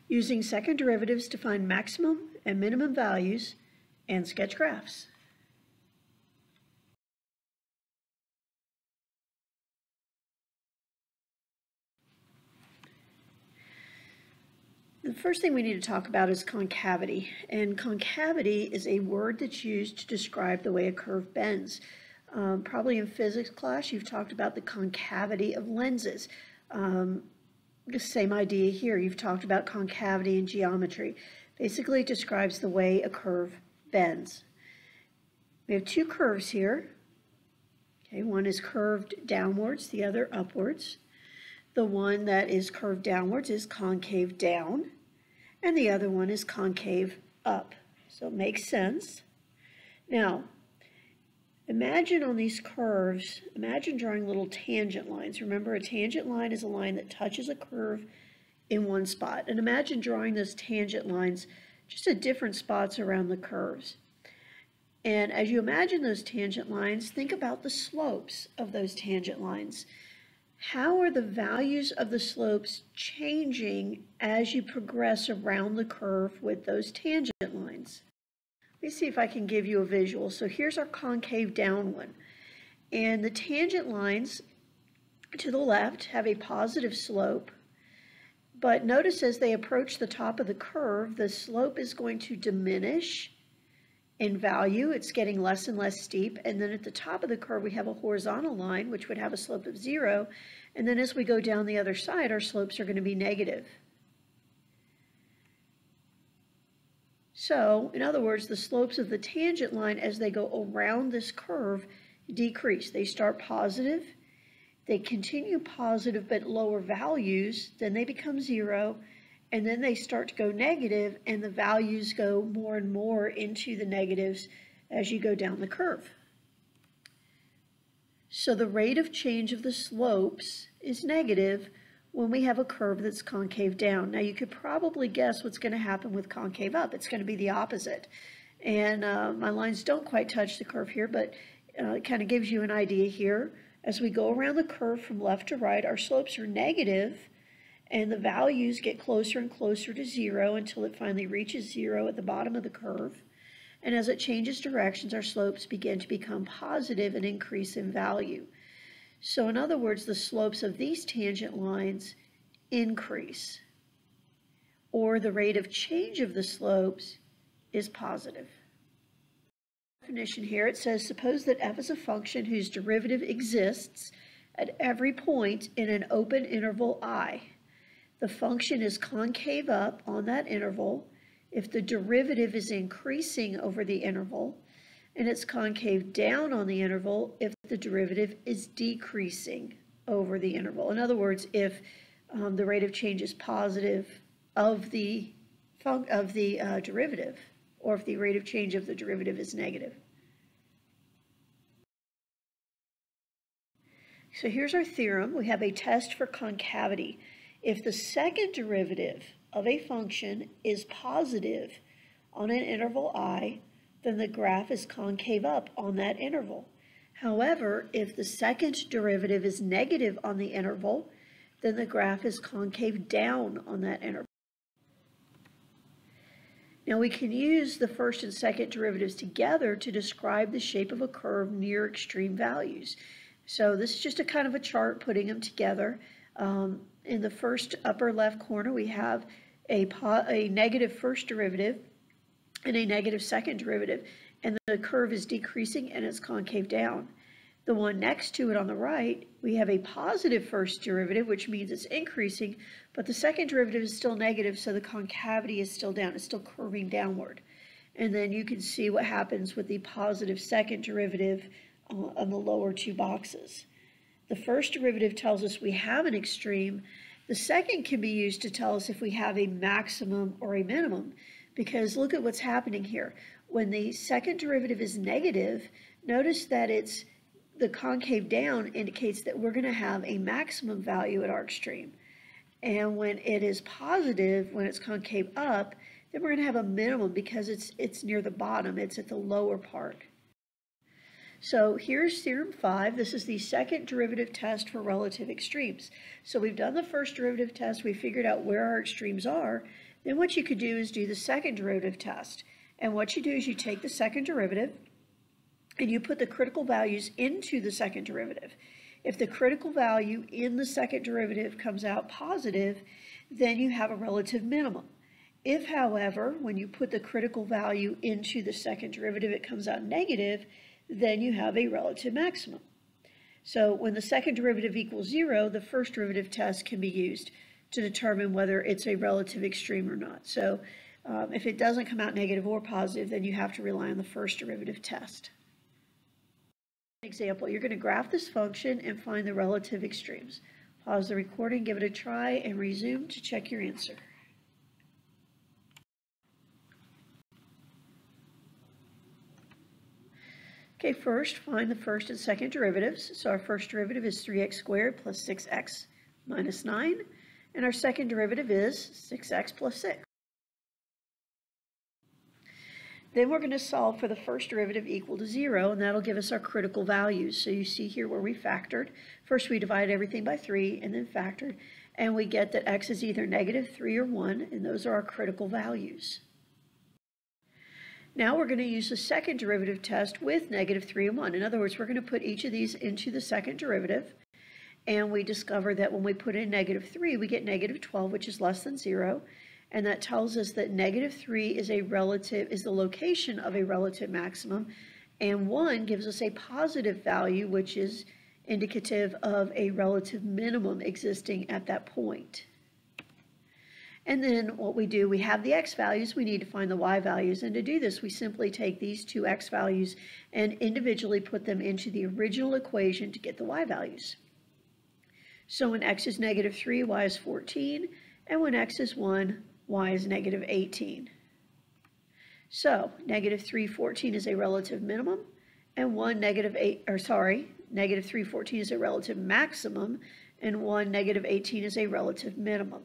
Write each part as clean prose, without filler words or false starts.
Using second derivatives to find maximum and minimum values and sketch graphs. The first thing we need to talk about is concavity. And concavity is a word that's used to describe the way a curve bends. Probably in physics class you've talked about the concavity of lenses. The same idea here. You've talked about concavity in geometry. Basically, it describes the way a curve bends. We have two curves here. Okay, one is curved downwards, the other upwards. The one that is curved downwards is concave down, and the other one is concave up. So it makes sense. Now, imagine on these curves, imagine drawing little tangent lines. Remember, a tangent line is a line that touches a curve in one spot. And imagine drawing those tangent lines just at different spots around the curves. And as you imagine those tangent lines, think about the slopes of those tangent lines. How are the values of the slopes changing as you progress around the curve with those tangent lines? Let me see if I can give you a visual. So here's our concave down one. And the tangent lines to the left have a positive slope. But notice as they approach the top of the curve, the slope is going to diminish in value. It's getting less and less steep. And then at the top of the curve, we have a horizontal line, which would have a slope of 0. And then as we go down the other side, our slopes are going to be negative. So, in other words, the slopes of the tangent line as they go around this curve decrease. They start positive, they continue positive but lower values, then they become 0, and then they start to go negative, and the values go more and more into the negatives as you go down the curve. So the rate of change of the slopes is negative when we have a curve that's concave down. Now you could probably guess what's going to happen with concave up. It's going to be the opposite. And my lines don't quite touch the curve here, but it kind of gives you an idea here. As we go around the curve from left to right, our slopes are negative, and the values get closer and closer to 0 until it finally reaches 0 at the bottom of the curve. And as it changes directions, our slopes begin to become positive and increase in value. So in other words, the slopes of these tangent lines increase, or the rate of change of the slopes is positive. Definition here, it says, suppose that f is a function whose derivative exists at every point in an open interval I. The function is concave up on that interval if the derivative is increasing over the interval, and it's concave down on the interval if the derivative is decreasing over the interval. In other words, if the rate of change is positive of the derivative, or if the rate of change of the derivative is negative. So here's our theorem. We have a test for concavity. If the second derivative of a function is positive on an interval I, then the graph is concave up on that interval. However, if the second derivative is negative on the interval, then the graph is concave down on that interval. Now we can use the first and second derivatives together to describe the shape of a curve near extreme values. So this is just a kind of a chart putting them together. In the first upper left corner we have a negative first derivative and a negative second derivative, and the curve is decreasing and it's concave down. The one next to it on the right, we have a positive first derivative, which means it's increasing, but the second derivative is still negative, so the concavity is still down. It's still curving downward. And then you can see what happens with the positive second derivative on the lower two boxes. The first derivative tells us we have an extreme. The second can be used to tell us if we have a maximum or a minimum, because look at what's happening here. When the second derivative is negative, notice that the concave down indicates that we're going to have a maximum value at our extreme. And when it is positive, when it's concave up, then we're going to have a minimum because it's near the bottom. It's at the lower part. So here's Theorem 5. This is the second derivative test for relative extremes. So we've done the first derivative test. We figured out where our extremes are. Then what you could do is do the second derivative test. And what you do is you take the second derivative and you put the critical values into the second derivative. If the critical value in the second derivative comes out positive, then you have a relative minimum. If, however, when you put the critical value into the second derivative, it comes out negative, then you have a relative maximum. So when the second derivative equals 0, the first derivative test can be used to determine whether it's a relative extreme or not. So if it doesn't come out negative or positive, then you have to rely on the first derivative test. Example, you're going to graph this function and find the relative extremes. Pause the recording, give it a try, and resume to check your answer. Okay, first find the first and second derivatives. So our first derivative is 3x squared plus 6x minus 9, and our second derivative is 6x plus 6. Then we're going to solve for the first derivative equal to 0, and that'll give us our critical values. So you see here where we factored. First we divided everything by 3 and then factored, and we get that x is either negative 3 or 1, and those are our critical values. Now we're going to use the second derivative test with negative 3 and 1. In other words, we're going to put each of these into the second derivative, and we discover that when we put in negative 3, we get negative 12, which is less than 0. And that tells us that negative 3 is the location of a relative maximum, and 1 gives us a positive value, which is indicative of a relative minimum existing at that point. And then what we do, we have the x values, we need to find the y values, and to do this we simply take these two x values and individually put them into the original equation to get the y values. So when x is negative 3, y is 14, and when x is 1, y is negative 18. So negative 3, 14 is a relative minimum, and negative 3, 14 is a relative maximum, and 1, negative 18 is a relative minimum.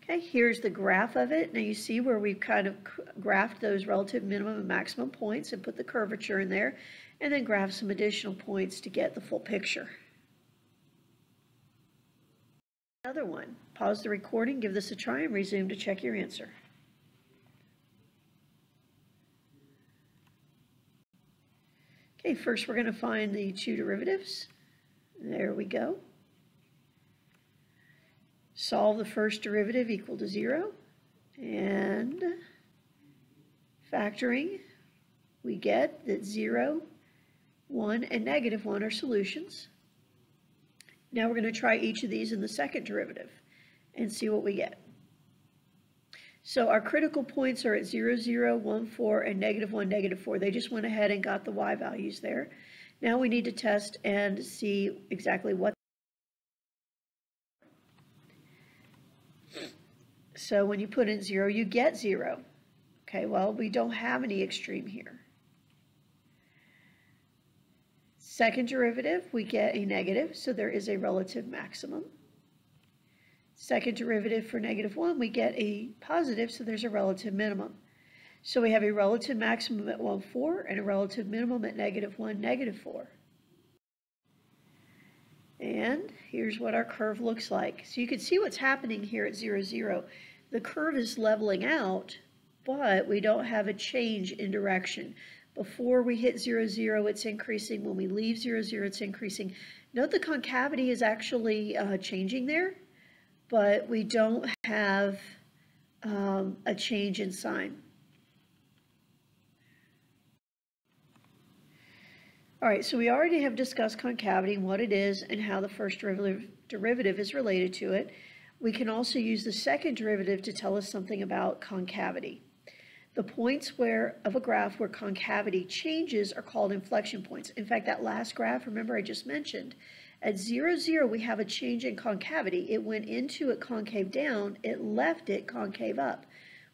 Okay, here's the graph of it. Now you see where we've kind of graphed those relative minimum and maximum points and put the curvature in there, and then graph some additional points to get the full picture. Another one. Pause the recording, give this a try, and resume to check your answer. Okay, first we're going to find the two derivatives. There we go. Solve the first derivative equal to 0, and factoring, we get that 0, 1, and negative 1 are solutions. Now we're going to try each of these in the second derivative and see what we get. So our critical points are at 0, 0, 1, 4, and negative 1, negative 4. They just went ahead and got the y values there. Now we need to test and see exactly what. So when you put in 0, you get 0. Okay, well, we don't have any extreme here. Second derivative, we get a negative, so there is a relative maximum. Second derivative for negative 1, we get a positive, so there's a relative minimum. So we have a relative maximum at 1, 4, and a relative minimum at negative 1, negative 4. And here's what our curve looks like. So you can see what's happening here at 0, 0. The curve is leveling out, but we don't have a change in direction. Before we hit 0, 0, it's increasing. When we leave 0, 0, it's increasing. Note the concavity is actually changing there, but we don't have a change in sign. All right, so we already have discussed concavity and what it is and how the first derivative is related to it. We can also use the second derivative to tell us something about concavity. The points of a graph where concavity changes are called inflection points. In fact, that last graph, remember I just mentioned, at 0, 0, we have a change in concavity. It went into it concave down, it left it concave up.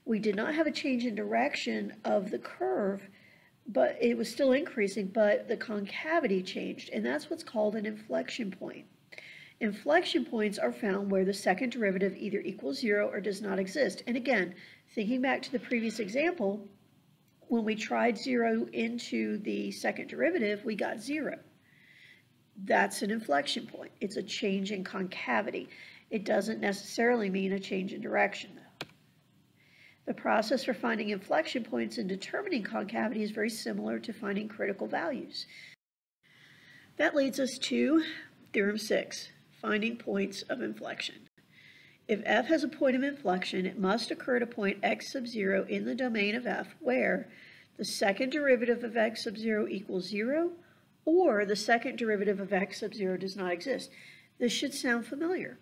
We did not have a change in direction of the curve, but it was still increasing, but the concavity changed, and that's what's called an inflection point. Inflection points are found where the second derivative either equals 0 or does not exist. And again, thinking back to the previous example, when we tried 0 into the second derivative, we got 0. That's an inflection point. It's a change in concavity. It doesn't necessarily mean a change in direction, though. The process for finding inflection points and determining concavity is very similar to finding critical values. That leads us to Theorem 6, finding points of inflection. If f has a point of inflection, it must occur at a point x sub 0 in the domain of f where the second derivative of x sub 0 equals 0 or the second derivative of x sub 0 does not exist. This should sound familiar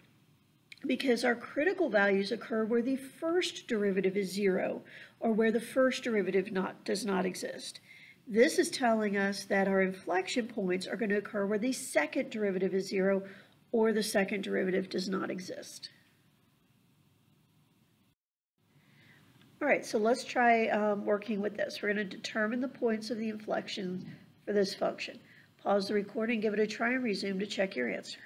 because our critical values occur where the first derivative is 0 or where the first derivative does not exist. This is telling us that our inflection points are going to occur where the second derivative is 0 or the second derivative does not exist. All right, so let's try working with this. We're going to determine the points of the inflection for this function. Pause the recording, give it a try, and resume to check your answer.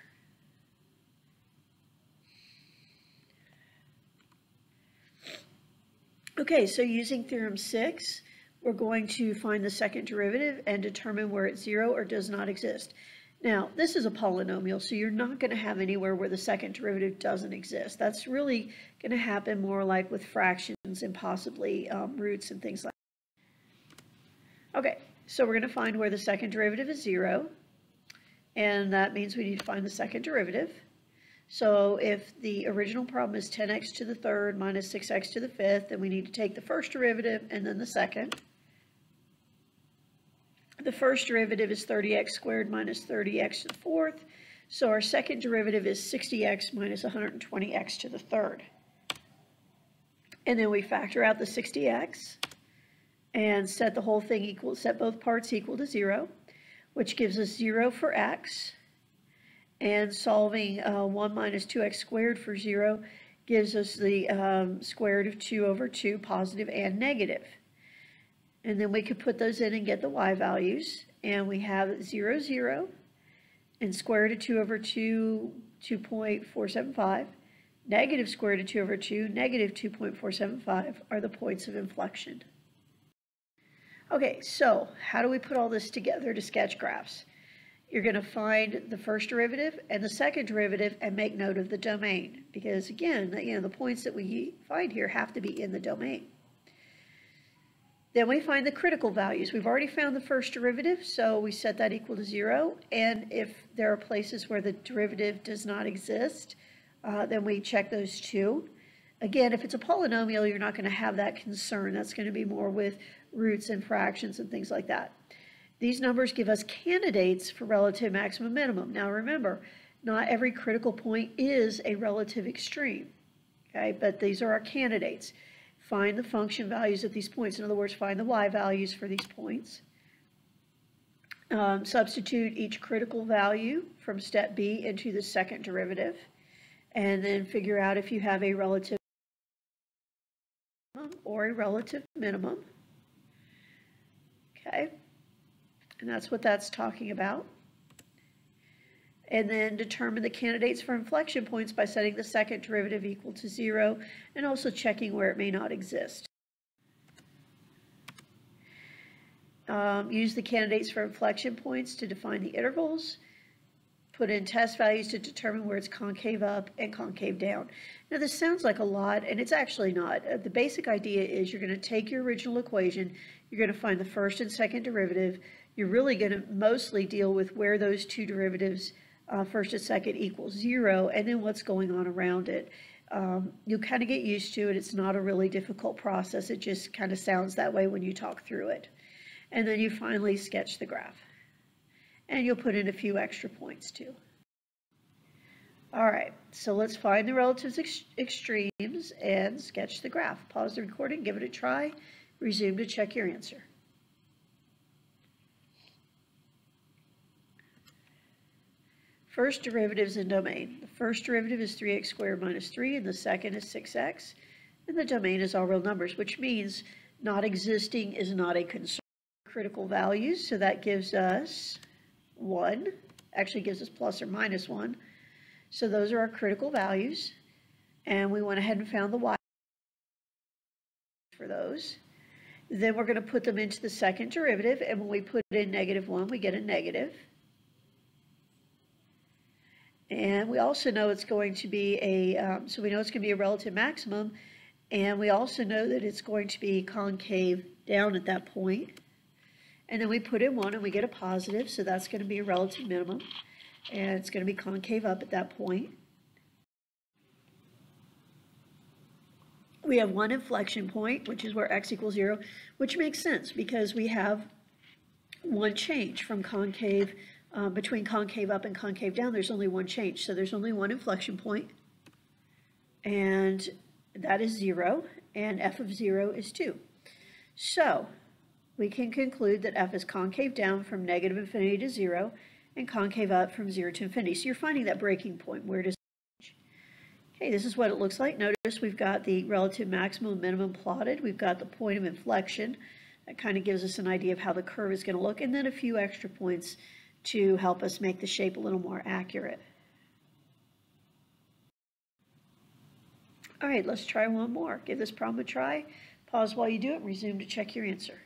Okay, so using Theorem 6, we're going to find the second derivative and determine where it's 0 or does not exist. Now, this is a polynomial, so you're not going to have anywhere where the second derivative doesn't exist. That's really going to happen more like with fractions and possibly roots and things like that. Okay, so we're going to find where the second derivative is 0, and that means we need to find the second derivative. So if the original problem is 10x to the third minus 6x to the fifth, then we need to take the first derivative and then the second. The first derivative is 30x squared minus 30x to the fourth. So our second derivative is 60x minus 120x to the third. And then we factor out the 60x and set the whole thing equal, set both parts equal to 0, which gives us 0 for x. And solving 1 minus 2x squared for 0 gives us the square root of 2 over 2, positive and negative. And then we could put those in and get the y values. And we have 0, 0, and square root of 2 over 2, 2.475. Negative square root of 2 over 2, negative 2.475 are the points of inflection. Okay, so how do we put all this together to sketch graphs? You're going to find the first derivative and the second derivative and make note of the domain. Because again, the points that we find here have to be in the domain. Then we find the critical values. We've already found the first derivative, so we set that equal to 0. And if there are places where the derivative does not exist, then we check those too. Again, if it's a polynomial, you're not going to have that concern. That's going to be more with roots and fractions and things like that. These numbers give us candidates for relative maximum minimum. Now remember, not every critical point is a relative extreme, okay? But these are our candidates. Find the function values at these points. In other words, find the y values for these points. Substitute each critical value from step B into the second derivative, and then figure out if you have a relative minimum or a relative minimum. Okay, and that's what that's talking about. And then determine the candidates for inflection points by setting the second derivative equal to 0 and also checking where it may not exist. Use the candidates for inflection points to define the intervals. Put in test values to determine where it's concave up and concave down. Now this sounds like a lot, and it's actually not. The basic idea is you're going to take your original equation, you're going to find the first and second derivative. You're really going to mostly deal with where those two derivatives first and second equals 0, and then what's going on around it. You'll kind of get used to it. It's not a really difficult process. It just kind of sounds that way when you talk through it. And then you finally sketch the graph. And you'll put in a few extra points too. All right, so let's find the relative extremes and sketch the graph. Pause the recording, give it a try, resume to check your answer. First derivatives in domain. The first derivative is 3x squared minus 3, and the second is 6x. And the domain is all real numbers, which means not existing is not a concern. Critical values, so that gives us 1, actually gives us plus or minus 1. So those are our critical values. And we went ahead and found the y for those. Then we're going to put them into the second derivative, and when we put in -1, we get a negative. And we also know it's going to be so we know it's going to be a relative maximum, and we also know that it's going to be concave down at that point. And then we put in 1 and we get a positive, so that's going to be a relative minimum, and it's going to be concave up at that point. We have one inflection point, which is where x equals 0, which makes sense because we have one change from concave, between concave up and concave down. There's only one change, so there's only one inflection point, and that is 0, and f of 0 is 2. So we can conclude that f is concave down from -infinity to 0 and concave up from 0 to infinity. So you're finding that breaking point. Where does it change? Okay, this is what it looks like. Notice we've got the relative maximum and minimum plotted. We've got the point of inflection. That kind of gives us an idea of how the curve is going to look, and then a few extra points to help us make the shape a little more accurate. All right, let's try one more. Give this problem a try. Pause while you do it and resume to check your answer.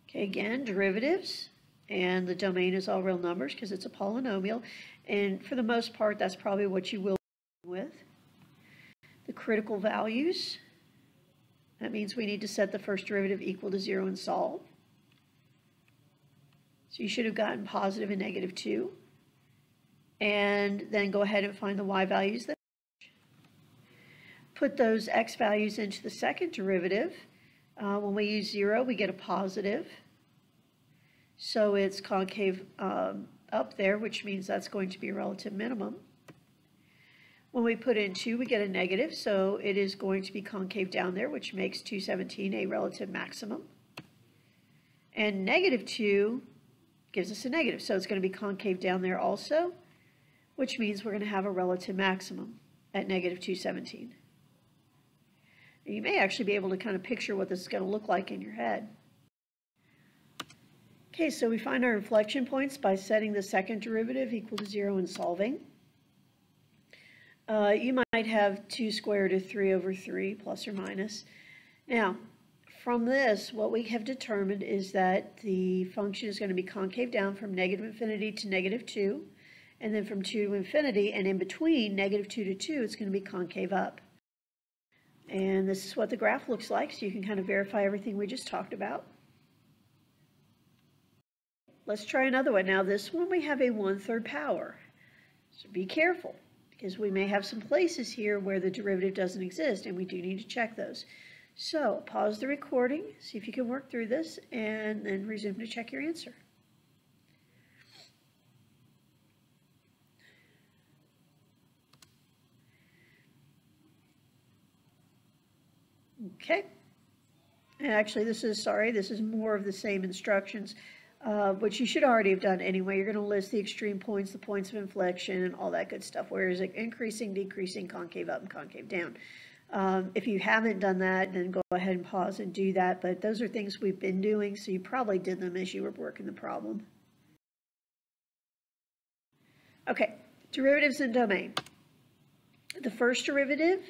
Okay, again, derivatives, and the domain is all real numbers because it's a polynomial, and for the most part, that's probably what you will be with. The critical values, that means we need to set the first derivative equal to 0 and solve. So you should have gotten positive and -2, and then go ahead and find the y values that put those x values into the second derivative. When we use 0, we get a positive. So it's concave up there, which means that's going to be a relative minimum. When we put in 2, we get a negative, so it is going to be concave down there, which makes 217 a relative maximum. And -2 gives us a negative, so it's going to be concave down there also, which means we're going to have a relative maximum at -217. You may actually be able to kind of picture what this is going to look like in your head. Okay, so we find our inflection points by setting the second derivative equal to 0 and solving. You might have 2 squared of 3 over 3 plus or minus. Now, from this, what we have determined is that the function is going to be concave down from -infinity to -2, and then from 2 to infinity, and in between -2 to 2, it's going to be concave up. And this is what the graph looks like, so you can kind of verify everything we just talked about. Let's try another one. Now this one we have a 1/3 power, so be careful, because we may have some places here where the derivative doesn't exist, and we do need to check those. So pause the recording, see if you can work through this, and then resume to check your answer. Okay, and actually this is more of the same instructions, which you should already have done anyway. You're going to list the extreme points, the points of inflection, and all that good stuff. Where is it increasing, decreasing, concave up, and concave down? If you haven't done that, then go ahead and pause and do that, but those are things we've been doing, so you probably did them as you were working the problem. Okay, derivatives and domain. The first derivative,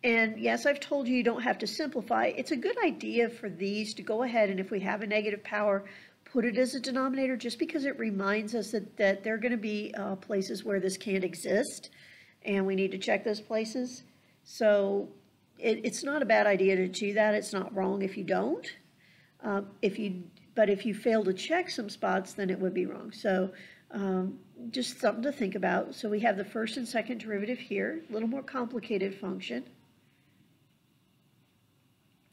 and yes, I've told you you don't have to simplify. It's a good idea for these to go ahead and if we have a negative power, put it as a denominator just because it reminds us that there are going to be places where this can't exist, and we need to check those places. So it's not a bad idea to do that. It's not wrong if you don't. But if you fail to check some spots, then it would be wrong. So just something to think about. So we have the first and second derivative here, a little more complicated function.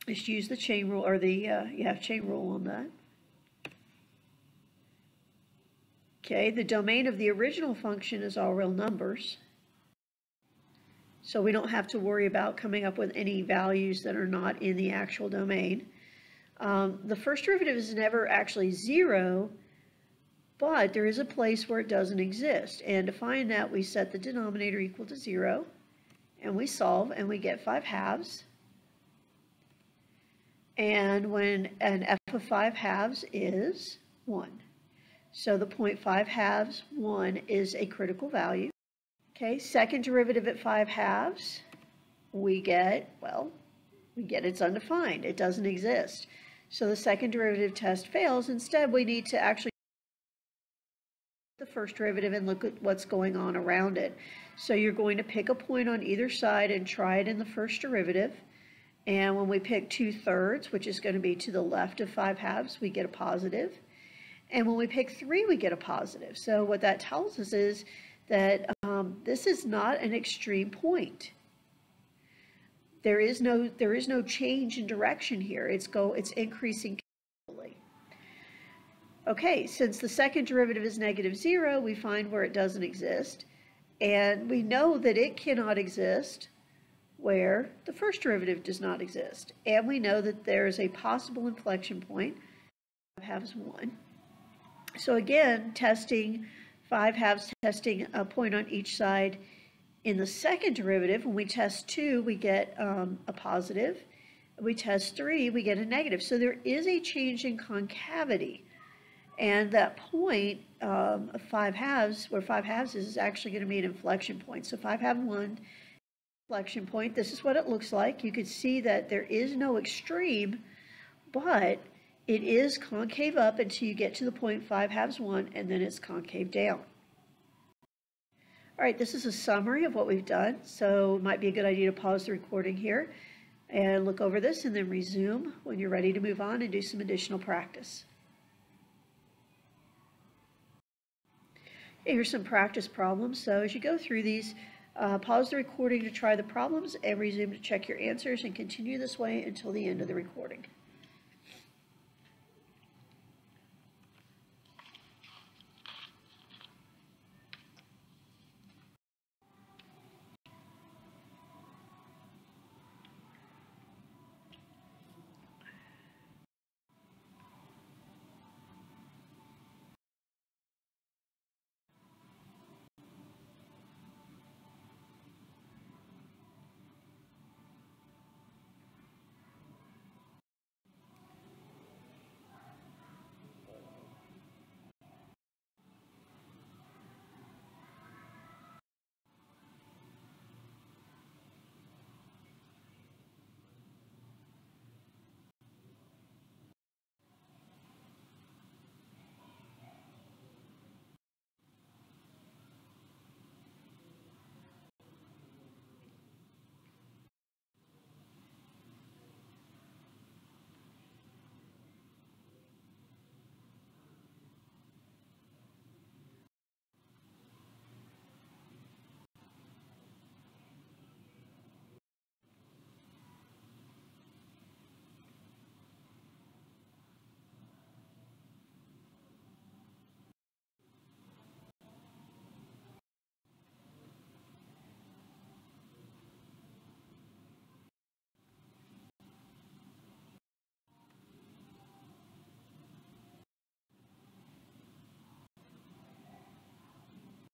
Just use the chain rule, or the chain rule on that. Okay, the domain of the original function is all real numbers, so we don't have to worry about coming up with any values that are not in the actual domain. The first derivative is never actually 0, but there is a place where it doesn't exist, and to find that, we set the denominator equal to 0, and we solve, and we get 5/2. And when an f of 5/2 is 1. So the point 5/2, 1 is a critical value. Okay, second derivative at 5/2, we get, well, we get it's undefined. It doesn't exist. So the second derivative test fails. Instead, we need to actually the first derivative and look at what's going on around it. So you're going to pick a point on either side and try it in the first derivative. And when we pick 2/3, which is going to be to the left of 5/2, we get a positive. And when we pick 3, we get a positive. So what that tells us is that this is not an extreme point. There is no change in direction here. It's increasing continually. Okay, since the second derivative is -0, we find where it doesn't exist. And we know that it cannot exist where the first derivative does not exist. And we know that there is a possible inflection point, 5/2 1. So again, testing 5/2, testing a point on each side. In the second derivative, when we test 2, we get a positive. We test 3, we get a negative. So there is a change in concavity. And that point of 5/2, where 5/2 is actually going to be an inflection point. So 5/2 1, inflection point, this is what it looks like. You can see that there is no extreme, but it is concave up until you get to the point 5/2 1, and then it's concave down. All right, this is a summary of what we've done. So it might be a good idea to pause the recording here and look over this and then resume when you're ready to move on and do some additional practice. Here's some practice problems. So as you go through these, pause the recording to try the problems and resume to check your answers and continue this way until the end of the recording.